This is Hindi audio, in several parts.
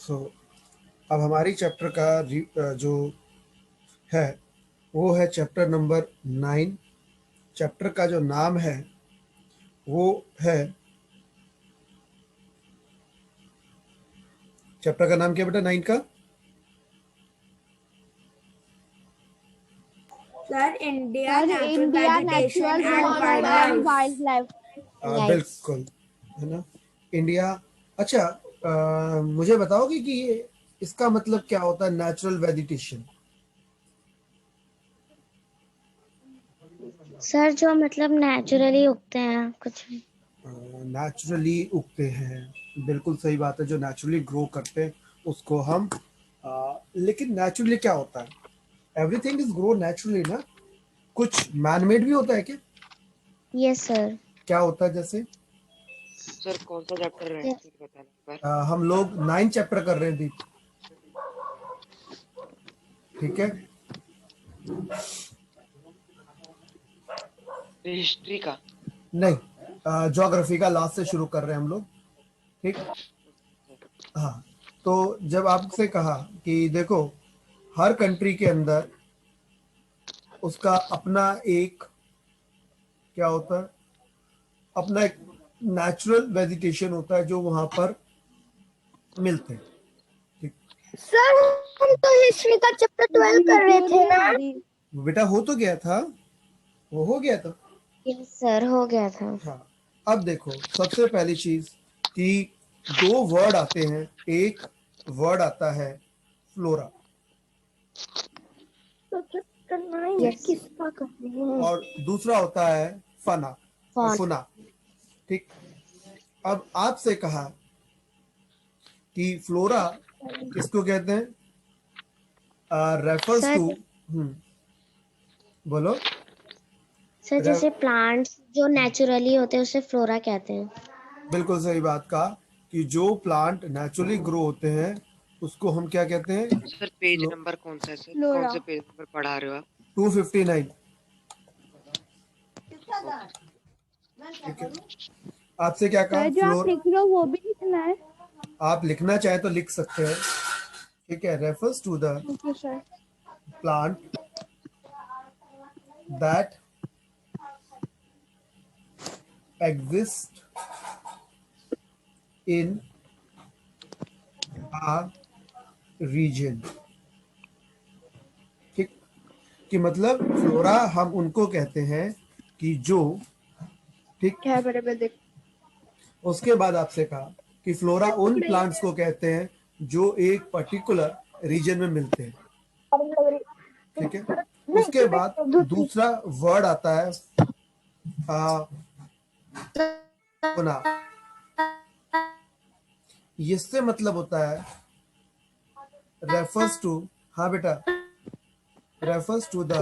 सो अब हमारी चैप्टर का जो है वो है चैप्टर नंबर 9। चैप्टर का जो नाम है वो है, चैप्टर का नाम क्या बेटा 9 का? Sir India sir natural India vegetation natural and wild life. Wild life. बिल्कुल, है ना, इंडिया। अच्छा, मुझे बताओगे कि ये इसका मतलब क्या होता है नेचुरल वेजिटेशन? सर जो मतलब नेचुरली उगते हैं कुछ भी। नेचुरली उगते हैं, बिल्कुल सही बात है, जो नेचुरली ग्रो करते हैं उसको हम लेकिन नेचुरली क्या होता है? एवरीथिंग इज ग्रो नेचुरली ना, कुछ मैनमेड भी होता है क्या? Yes sir. क्या होता है जैसे? सर कौन सा चैप्टर है फिर बताना एक बार। हम लोग 9 चैप्टर कर रहे हैं दीप, ठीक है? हिस्ट्री का। नहीं, ज्योग्राफी का लास्ट से शुरू कर रहे हैं हम लोग, ठीक। हाँ, तो जब आपसे कहा कि देखो हर कंट्री के अंदर उसका अपना एक क्या होता है, अपना एक नेचुरल वेजिटेशन होता है जो वहां पर मिलते हैं, ठीक। सर हम तो हिस्ट्री का चैप्टर 12 कर रहे थे ना। बेटा हो तो गया था, वो हो गया था। यस सर हो गया था। हाँ, अब देखो सबसे पहली चीज कि 2 वर्ड आते हैं, एक वर्ड आता है फ्लोरा तो चैप्टर 9 यस किसका कर रहे हैं? और दूसरा होता है फना फॉन। फुना, ठीक। अब आपसे कहा कि फ्लोरा किसको कहते हैं? रेफर्स सर टू, बोलो। सर जैसे प्लांट्स जो नेचुरली होते हैं उसे फ्लोरा कहते हैं। बिल्कुल सही बात कहा कि जो प्लांट नेचुरली ग्रो होते हैं उसको हम क्या कहते हैं? सर पेज नंबर कौन सा है सर, कौन से पेज नंबर पढ़ा रहे हो आप? 259, ठीक है। आपसे क्या कहा? सर जो आप लिख रहे हो वो भी लिखना है? आप लिखना चाहे तो लिख सकते हैं, ठीक है। Refers to the okay sir. Plant that exist in a region, ठीक। कि मतलब फ्लोरा हम उनको कहते हैं कि जो, ठीक। क्या बराबर देख। उसके बाद आपसे कहा कि फ्लोरा उन प्लांट्स को कहते हैं जो एक पर्टिकुलर रीजन में मिलते हैं, ठीक है। उसके बाद दूसरा वर्ड आता है फुना, इससे मतलब होता है रेफर्स टू, हाँ बेटा, रेफर्स टू द,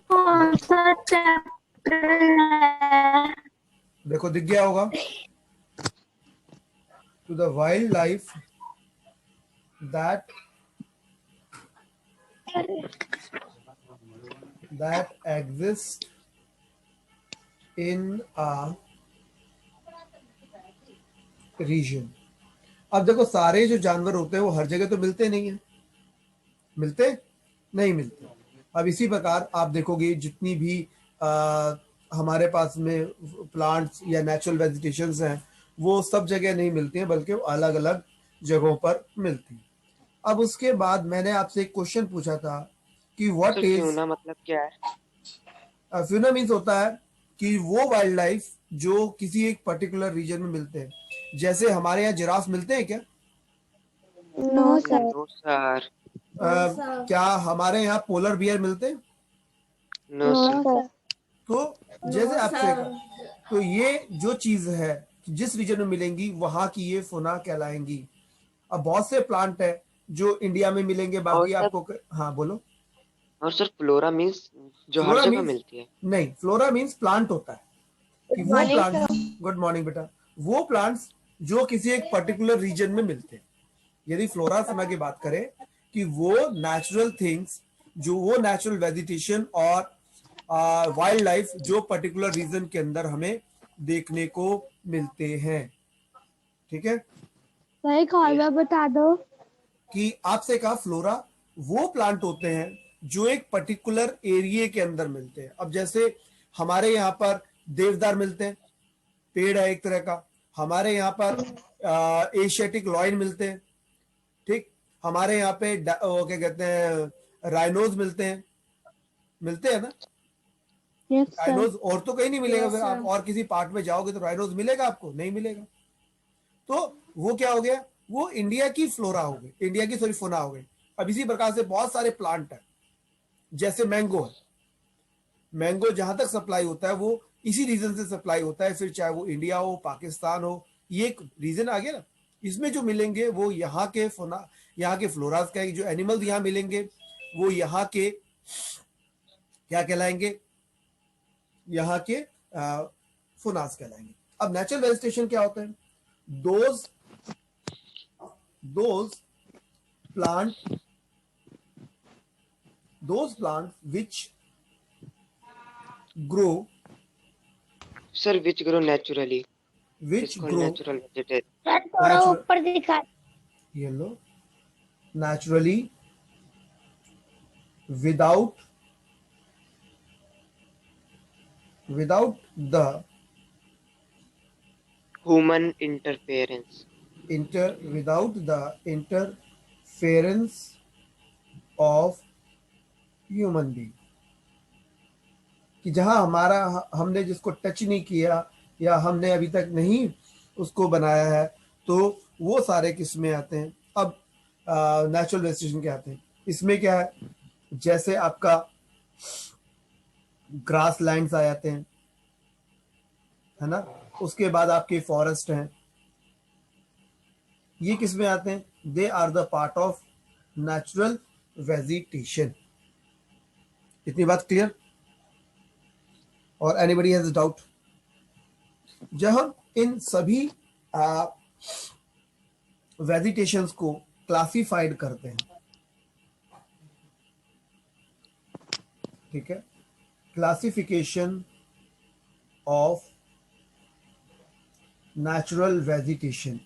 कौन सा चैप्टर है? देखो दिख गया होगा, to the wildlife that exist in a region. अब देखो सारे जो जानवर होते हैं वो हर जगह तो मिलते नहीं है, मिलते नहीं मिलते। अब इसी प्रकार आप देखोगे जितनी भी हमारे पास में प्लांट्स या नेचुरल वेजिटेशंस हैं वो सब जगह नहीं मिलती हैं, बल्कि वो अलग अलग जगहों पर मिलती हैं। अब उसके बाद मैंने आपसे एक क्वेश्चन पूछा था कि व्हाट सर इज फ्यूना मतलब क्या है? फ्यूना, मीन्स होता है कि वो वाइल्ड लाइफ जो किसी एक पर्टिकुलर रीजन में मिलते हैं। जैसे हमारे यहाँ जिराफ मिलते हैं क्या? No sir. No sir. क्या हमारे यहाँ पोलर बियर मिलते हैं? No sir. सर। तो जैसे आपसे कहा, तो ये जो चीज है जिस रीजन में मिलेंगी वहां की ये फौना कहलाएंगी। अब बहुत से प्लांट है जो इंडिया में मिलेंगे, और बाकी सर, आपको हाँ बोलो। और सर फ्लोरा मीन्स जो हर फ्लोरा जगह मीन्स, मिलती है? नहीं, फ्लोरा मीन्स प्लांट होता है कि वो प्लांट, गुड मॉर्निंग बेटा, वो प्लांट्स जो किसी एक पर्टिकुलर रीजन में मिलते हैं। यदि फ्लोरा फौना की बात करें कि वो नेचुरल थिंग्स, जो वो नेचुरल वेजिटेशन और वाइल्ड लाइफ जो पर्टिकुलर रीजन के अंदर हमें देखने को मिलते हैं, ठीक है। भाई एक और बार बता दो। कि आपसे कहा फ्लोरा वो प्लांट होते हैं जो एक पर्टिकुलर एरिया के अंदर मिलते हैं। अब जैसे हमारे यहाँ पर देवदार मिलते हैं, पेड़ है एक तरह का। हमारे यहाँ पर एशियाटिक लॉयन मिलते हैं, ठीक। हमारे यहाँ पे वो क्या कहते हैं, राइनोज मिलते हैं, मिलते हैं ना। Yes sir. राइनोज और तो कहीं नहीं मिलेगा। Yes, फिर आप sir. और किसी पार्ट में जाओगे तो राइनोज मिलेगा आपको? नहीं मिलेगा। तो वो क्या हो गया, वो इंडिया की फ्लोरा हो गई, इंडिया की सॉरी फोना हो गई। अब इसी प्रकार से बहुत सारे प्लांट है, जैसे मैंगो है। मैंगो जहां तक सप्लाई होता है वो इसी रीजन से सप्लाई होता है, फिर चाहे वो इंडिया हो, पाकिस्तान हो, ये एक रीजन आ गया ना। इसमें जो मिलेंगे वो यहाँ के फोना, यहाँ के फ्लोरास का, जो एनिमल्स यहाँ मिलेंगे वो यहाँ के क्या कहलाएंगे, यहाँ के फोनास कहलाएंगे। अब नेचुरल वेजिटेशन क्या होता है? Those plant those plants which grow Sir, which grow naturally. which It's called grow natural vegetation. Sir थोड़ा Natural- ऊपर दिखा। yellow naturally without the Human interference. without the interference of human being, कि जहां हमारा हमने जिसको टच नहीं किया या हमने अभी तक नहीं उसको बनाया है, तो वो सारे किस में आते हैं। अब नेचुरल वेजिटेशन के आते हैं। इसमें क्या है, जैसे आपका ग्रास लैंड्स आ जाते हैं, है ना। उसके बाद आपके फॉरेस्ट हैं, ये किस में आते हैं? They are the part of natural vegetation. इतनी बात क्लियर? और एनीबडी हैज डाउट? जब हम इन सभी वेजिटेशंस को क्लासिफाइड करते हैं, ठीक है, क्लासिफिकेशन ऑफ नेचुरल वेजिटेशन,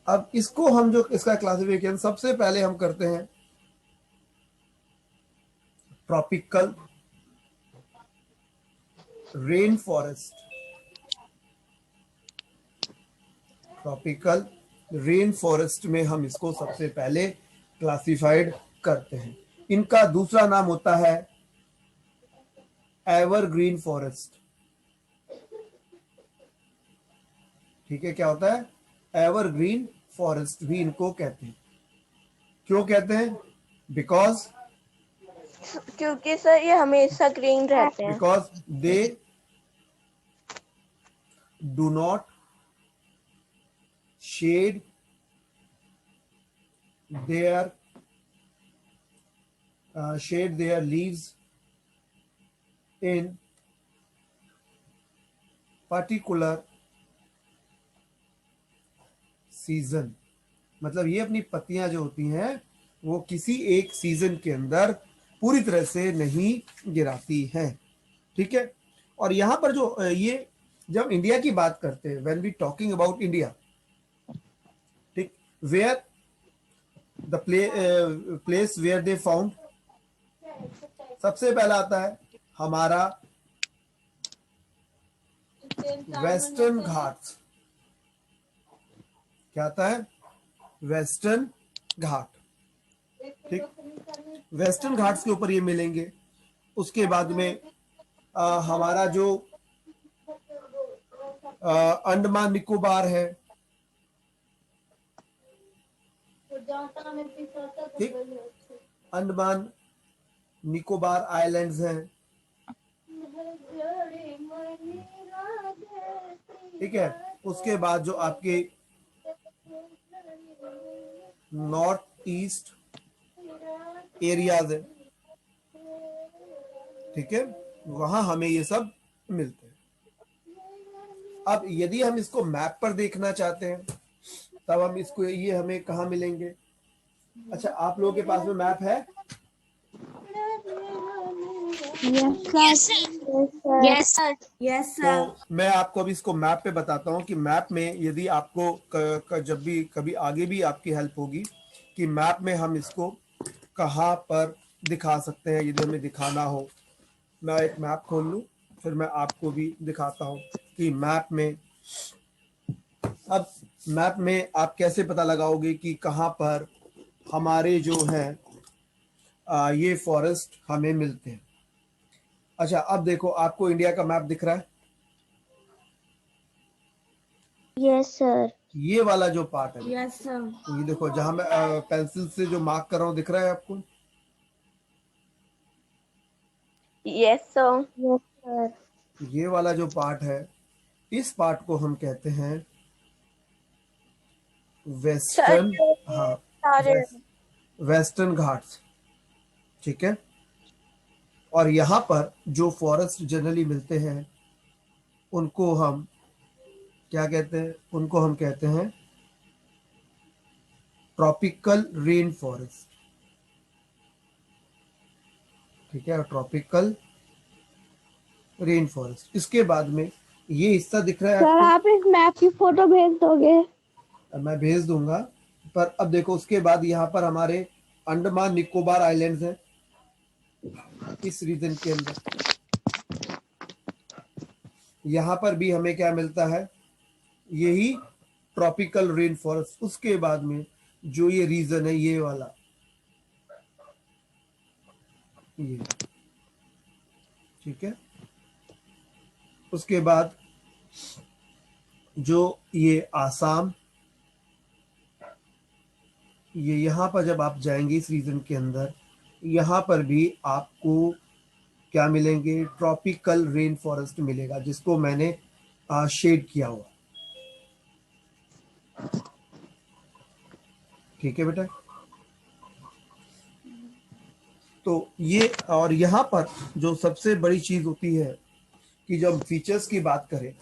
अब इसको हम जो इसका क्लासिफिकेशन सबसे पहले हम करते हैं tropical rain forest. Tropical rain forest में हम इसको सबसे पहले क्लासिफाइड करते हैं। इनका दूसरा नाम होता है एवरग्रीन फॉरेस्ट। ठीक है, क्या होता है? एवरग्रीन फॉरेस्ट भी इनको कहते हैं। क्यों कहते हैं? बिकॉज क्योंकि सर ये हमेशा ग्रीन रहते हैं। Because they do not shed their leaves in particular season. मतलब ये अपनी पत्तियां जो होती हैं वो किसी एक सीजन के अंदर पूरी तरह से नहीं गिराती हैं, ठीक है। और यहां पर जो ये जब इंडिया की बात करते हैं, when we talking about India, ठीक, where the place where they found, सबसे पहला आता है हमारा वेस्टर्न घाट्स। क्या आता है? वेस्टर्न घाट, ठीक। वेस्टर्न घाट्स के ऊपर ये मिलेंगे। उसके बाद में हमारा जो अंडमान निकोबार है, ठीक, अंडमान निकोबार आइलैंड्स हैं, ठीक है। उसके बाद जो आपके नॉर्थ ईस्ट एरियाज है, ठीक है, वहां हमें ये सब मिलते हैं। अब यदि हम इसको मैप पर देखना चाहते हैं तब हम इसको, ये हमें कहाँ मिलेंगे? अच्छा, आप लोगों के पास में मैप है? Yes, sir. Yes, तो मैं आपको अभी इसको मैप पे बताता हूँ कि मैप में यदि आपको जब भी कभी आगे भी आपकी हेल्प होगी कि मैप में हम इसको कहाँ पर दिखा सकते हैं, यदि हमें दिखाना हो। मैं एक मैप खोल लूँ, फिर मैं आपको भी दिखाता हूँ कि मैप में, अब मैप में आप कैसे पता लगाओगे कि कहाँ पर हमारे जो है ये फॉरेस्ट हमें मिलते हैं। अच्छा, अब देखो आपको इंडिया का मैप दिख रहा है, यस सर। ये वाला जो पार्ट है, yes, sir. तो ये देखो जहां मैं पेंसिल से जो मार्क कर रहा हूँ, दिख रहा है आपको? Yes, sir. Yes sir. ये वाला जो पार्ट है, इस पार्ट को हम कहते हैं वेस्टर्न, हाँ, सारे वेस्टर्न घाट्स, ठीक है। और यहाँ पर जो फॉरेस्ट जनरली मिलते हैं उनको हम क्या कहते हैं? उनको हम कहते हैं ट्रॉपिकल रेन फॉरेस्ट, ठीक है, ट्रॉपिकल रेन फॉरेस्ट। इसके बाद में ये हिस्सा दिख रहा है सर आप इस मैप की फोटो भेज दोगे? आपको? मैं भेज दूंगा। पर अब देखो उसके बाद यहाँ पर हमारे अंडमान निकोबार आइलैंड्स हैं इस रीजन के अंदर। यहाँ पर भी हमें क्या मिलता है? यही ट्रॉपिकल रेन फॉरेस्ट। उसके बाद में जो ये रीजन है, ये वाला, ये, ठीक है। उसके बाद जो ये आसाम, ये यहाँ पर जब आप जाएंगे इस रीजन के अंदर, यहाँ पर भी आपको क्या मिलेंगे? ट्रॉपिकल रेन फॉरेस्ट मिलेगा, जिसको मैंने शेड किया हुआ, ठीक है बेटा। तो ये, और यहाँ पर जो सबसे बड़ी चीज होती है कि जब हम फीचर्स की बात करें,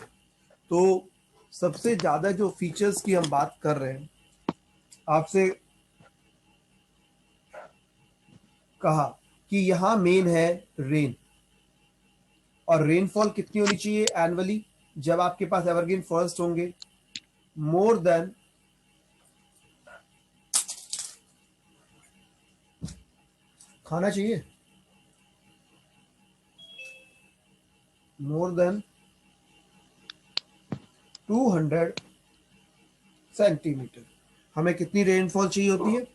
तो सबसे ज्यादा जो फीचर्स की हम बात कर रहे हैं, आपसे कहा कि यहाँ मेन है रेन, और रेनफॉल कितनी होनी चाहिए एनुअली जब आपके पास एवरग्रीन फॉरेस्ट होंगे? मोर देन खाना चाहिए, मोर देन 200 सेंटीमीटर। हमें कितनी रेनफॉल चाहिए होती है?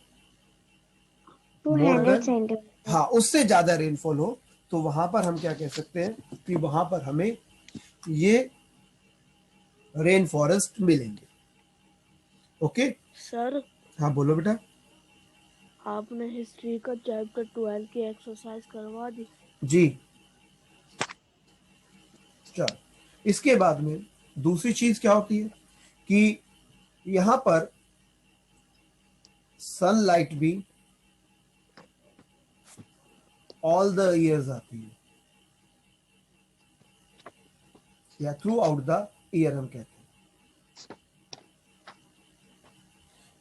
200 सेंटीमीटर। हाँ, उससे ज्यादा रेनफॉल हो तो वहां पर हम क्या कह सकते हैं कि वहां पर हमें ये रेन फॉरेस्ट मिलेंगे। ओके सर हाँ बोलो बेटा। आपने हिस्ट्री का चैप्टर 12 की एक्सरसाइज करवा दी? जी, चल, इसके बाद में दूसरी चीज क्या होती है कि यहां पर सनलाइट भी ऑल द ईयर्स आती है, या थ्रू आउट द ईयर हम कहते हैं।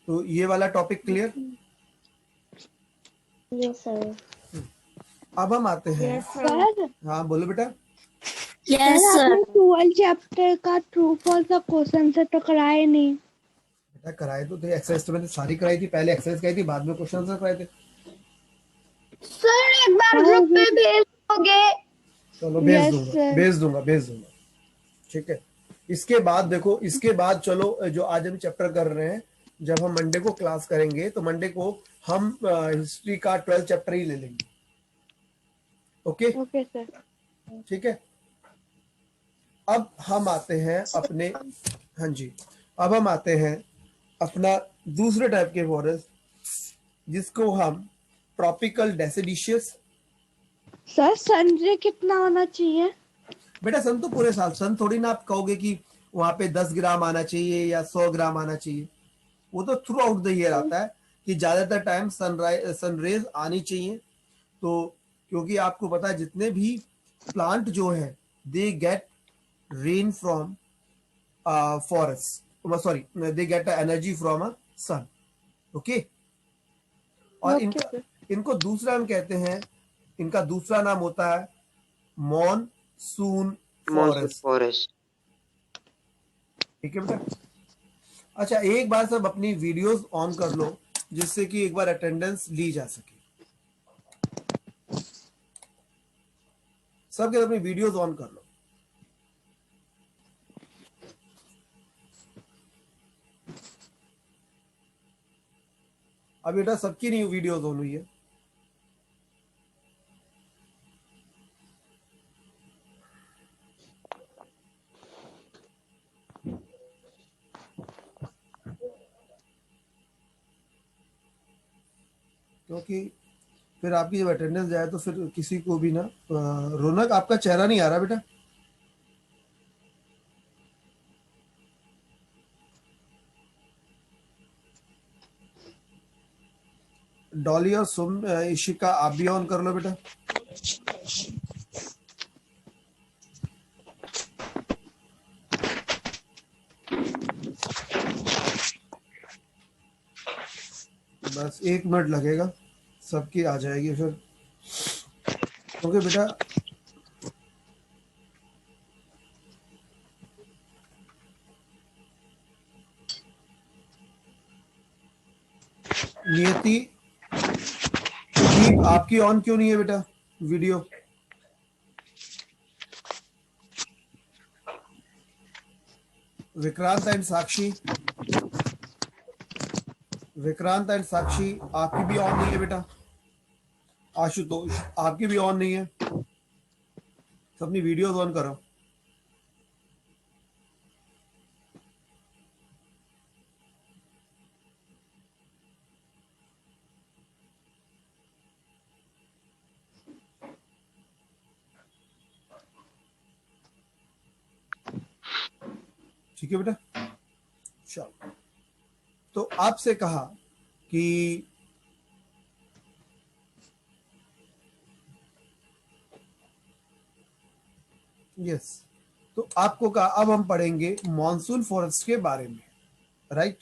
तो ये वाला टॉपिक क्लियर? Yes sir. अब हम आते हैं, सर हाँ बोलो बेटा। सर आपने 12 चैप्टर का ट्रू फॉल्स का क्वेश्चन से तो कराए नहीं। बेटा कराए तो थे, एक्सरसाइज तो मैंने सारी कराई थी, पहले एक्सरसाइज कराई थी, बाद में क्वेश्चन आंसर कराए थे। सर एक बार ग्रुप पे भेज दोगे? चलो भेज Yes, दूंगा, sir. भेज दूंगा, भेज दूंगा, ठीक है। इसके बाद देखो, इसके बाद चलो जो आज हम चैप्टर कर रहे हैं, जब हम मंडे को क्लास करेंगे तो मंडे को हम हिस्ट्री का 12 चैप्टर ही ले लेंगे। Okay okay sir. ठीक है। अब हम आते हैं अपने, हाँ जी, अब हम आते हैं अपना दूसरे टाइप के फॉरेस्ट, जिसको हम ट्रॉपिकल डेसिडिशियस। सर सन कितना होना चाहिए? बेटा सन तो पूरे साल, सन थोड़ी ना आप कहोगे कि वहां पे 10 ग्राम आना चाहिए या 100 ग्राम आना चाहिए। वो तो थ्रू आउट द ईयर आता है कि ज्यादातर टाइम सनरेज आनी चाहिए। तो क्योंकि आपको पता है जितने भी प्लांट जो है they get rain from forest, sorry they get energy from a sun. Okay, और इनका इनको दूसरा हम कहते हैं, इनका दूसरा नाम होता है मॉनसून मॉनसून फॉरेस्ट। फॉरेस्ट। ठीक है बेटा। अच्छा, एक बार सब अपनी वीडियोस ऑन कर लो जिससे कि एक बार अटेंडेंस ली जा सके। सबके अपनी वीडियोस ऑन कर लो। अब बेटा सबकी नहीं वीडियोस ऑन हुई है। क्योंकि फिर आपकी जब अटेंडेंस जाए तो फिर किसी को भी ना रौनक, आपका चेहरा नहीं आ रहा बेटा। डॉली और सुम इशिका आप भी ऑन कर लो बेटा। बस 1 मिनट लगेगा, सबकी आ जाएगी फिर। क्योंकि बेटा नियति दीप आपकी ऑन क्यों नहीं है बेटा video? Vikrant and Sakshi, Vikrant and Sakshi आपकी भी ऑन नहीं है बेटा। आशुतोष आपकी भी ऑन नहीं है। सब अपनी वीडियोस ऑन करो। ठीक है बेटा। चलो, तो आपसे कहा कि यस, तो आपको कहा अब हम पढ़ेंगे मॉनसून फॉरेस्ट के बारे में, राइट?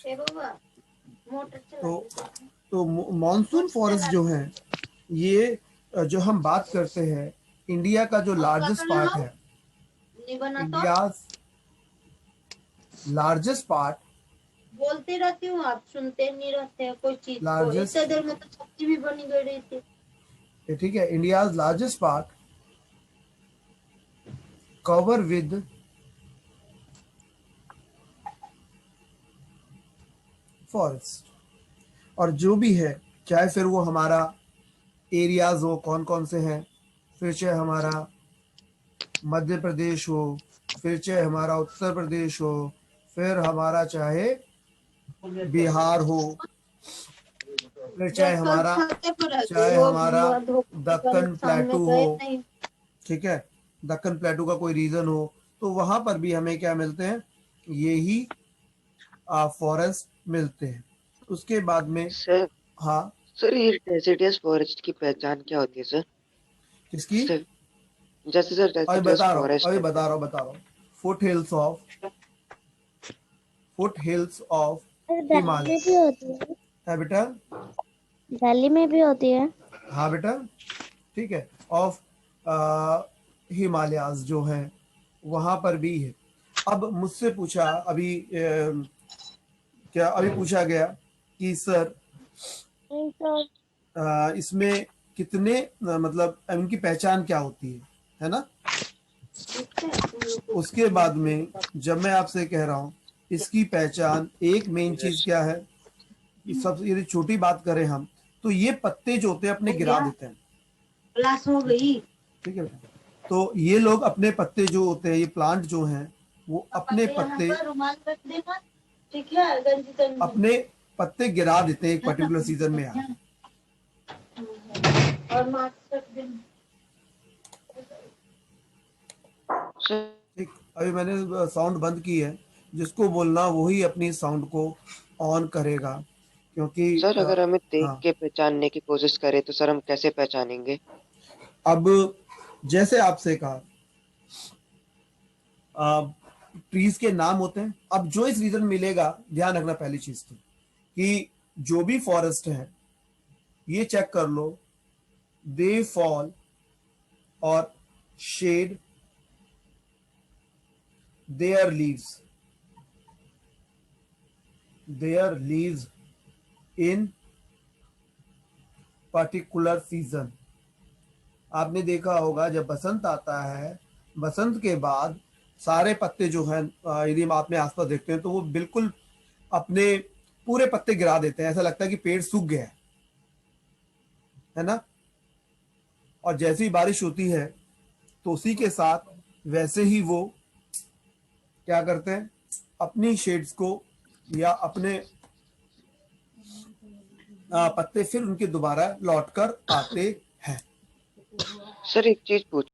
तो मॉनसून फॉरेस्ट जो है ये जो हम बात करते हैं, इंडिया का जो लार्जेस्ट पार्ट है, इंडिया लार्जेस्ट पार्ट, बोलती रहती हूँ आप सुनते नहीं रहते हैं कोई चीज को। Largest- इतने देर में तो सब्जी भी बनी गई रही थी। ठीक है, India largest part cover with forest. और जो भी है, चाहे फिर वो हमारा एरियाज हो, कौन कौन से हैं, फिर चाहे हमारा मध्य प्रदेश हो, फिर चाहे हमारा उत्तर प्रदेश हो, फिर हमारा चाहे बिहार हो, फिर चाहे हमारा दक्कन प्लेटू हो, ठीक है, दक्कन प्लेटू का कोई रीजन हो, तो वहां पर भी हमें क्या मिलते हैं, यही फॉरेस्ट मिलते हैं। उसके बाद में सर हाँ, सर ये डेसिडियस फॉरेस्ट की पहचान क्या होती है सर? किसकी? सर जैसे सर अभी डेसिडियस बता रहा हूँ, फॉरेस्ट अभी है। बता रहा हूँ। फुट हिल्स ऑफ दिल्ली में हिमालय भी होती है। है बेटा। दिल्ली में भी होती है। हाँ बेटा, ठीक है, ऑफ हिमालयाज जो हैं वहां पर भी है। अब मुझसे पूछा अभी क्या अभी पूछा गया कि सर इसमें कितने मतलब इनकी पहचान क्या होती है ना? उसके बाद में जब मैं आपसे कह रहा हूं इसकी पहचान, एक मेन चीज क्या है कि सबसे यदि छोटी बात करें हम, तो ये पत्ते जो होते हैं अपने गिरा देते हैं। क्लास हो गई। ठीक है, तो ये लोग अपने पत्ते जो होते हैं, ये प्लांट जो हैं वो अपने पत्ते रुमाल रख देना, ठीक है, गंजी अपने पत्ते गिरा देते हैं एक पर्टिकुलर सीजन में आके। और मास्क रख देना। सर ठीक, अभी मैंने साउंड बंद की है, जिसको बोलना वही अपनी साउंड को ऑन करेगा, क्योंकि सर अगर हमें देख हाँ, के पहचानने की कोशिश करें तो सर हम कैसे पहचानेंगे? अब जैसे आपसे कहा ट्रीज के नाम होते हैं। अब जो इस रीजन मिलेगा, ध्यान रखना पहली चीज तो कि जो भी फॉरेस्ट है ये चेक कर लो, दे फॉल और shed their leaves in particular season। आपने देखा होगा जब बसंत आता है, बसंत के बाद सारे पत्ते जो हैं, यदि आप अपने आसपास देखते हैं तो वो बिल्कुल अपने पूरे पत्ते गिरा देते हैं, ऐसा लगता है कि पेड़ सूख गया है ना। और जैसे ही बारिश होती है तो उसी के साथ वैसे ही वो क्या करते हैं, अपनी शेड्स को या अपने पत्ते फिर उनके दोबारा लौटकर आते हैं। सर एक चीज पूछ